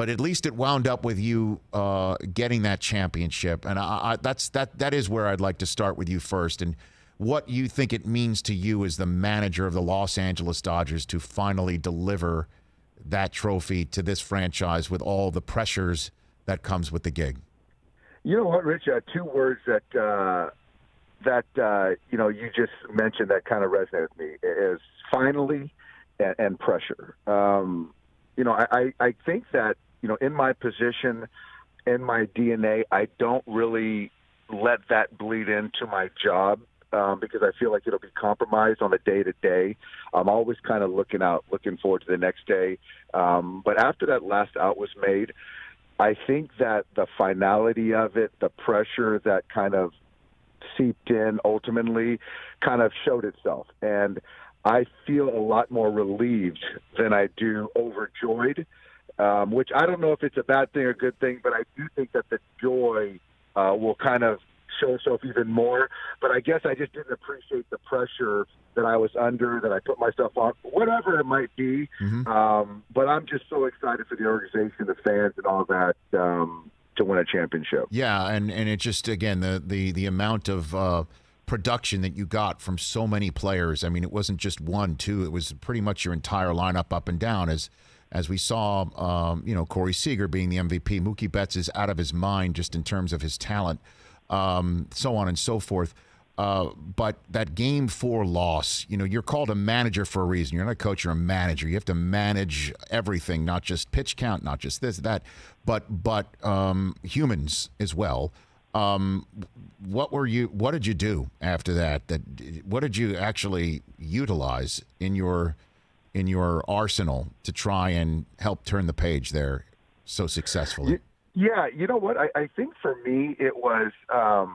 but at least it wound up with you getting that championship. And that is where I'd like to start with you first, and what you think it means to you as the manager of the Los Angeles Dodgers to finally deliver that trophy to this franchise with all the pressures that comes with the gig. You know what, Rich? Two words that you just mentioned that kind of resonate with me is finally and pressure. I think that, in my position, in my DNA, I don't really let that bleed into my job because I feel like it'll be compromised on a day-to-day. I'm always kind of looking forward to the next day. But after that last out was made, I think that the finality of it, the pressure that kind of seeped in ultimately kind of showed itself. And I feel a lot more relieved than I do overjoyed, which I don't know if it's a bad thing or a good thing, but I do think that the joy will kind of show itself even more. But I guess I just didn't appreciate the pressure that I was under, that I put myself on, whatever it might be. Mm-hmm. But I'm just so excited for the organization, the fans, and all that to win a championship. Yeah, and it just, again, the amount of production that you got from so many players. I mean, it wasn't just one, two. It was pretty much your entire lineup up and down. As we saw, Corey Seager being the MVP. Mookie Betts is out of his mind just in terms of his talent, so on and so forth. But that Game 4 loss, you're called a manager for a reason. You're not a coach, you're a manager. You have to manage everything, not just pitch count, not just this, that, but humans as well. What did you do after that? What did you actually utilize in your arsenal to try and help turn the page there so successfully? Yeah, you know what? I think for me it was, I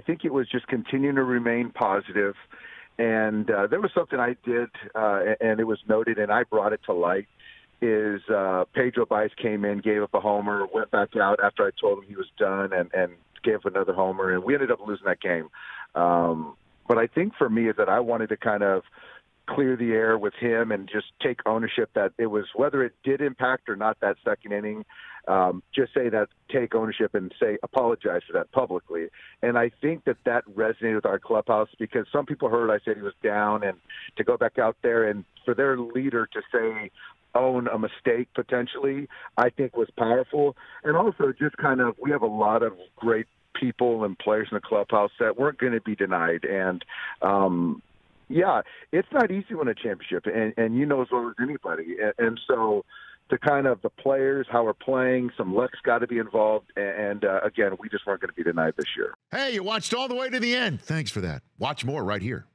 think it was just continuing to remain positive. And there was something I did, and it was noted, and I brought it to light, is Pedro Baez came in, gave up a homer, went back out after I told him he was done, and gave up another homer, and we ended up losing that game. But I think for me is that I wanted to kind of clear the air with him and just take ownership that it was, whether it did impact or not that second inning, just say that, take ownership and say, apologize for that publicly. And I think that resonated with our clubhouse because some people heard I said he was down, and to go back out there and for their leader to say, own a mistake potentially, I think was powerful. And also just kind of, we have a lot of great people and players in the clubhouse that weren't going to be denied. And, yeah, it's not easy to win a championship, and you know as well as anybody. And so the kind of the players, how we're playing, some luck's got to be involved. And again, we just weren't going to be denied this year. Hey, you watched all the way to the end. Thanks for that. Watch more right here.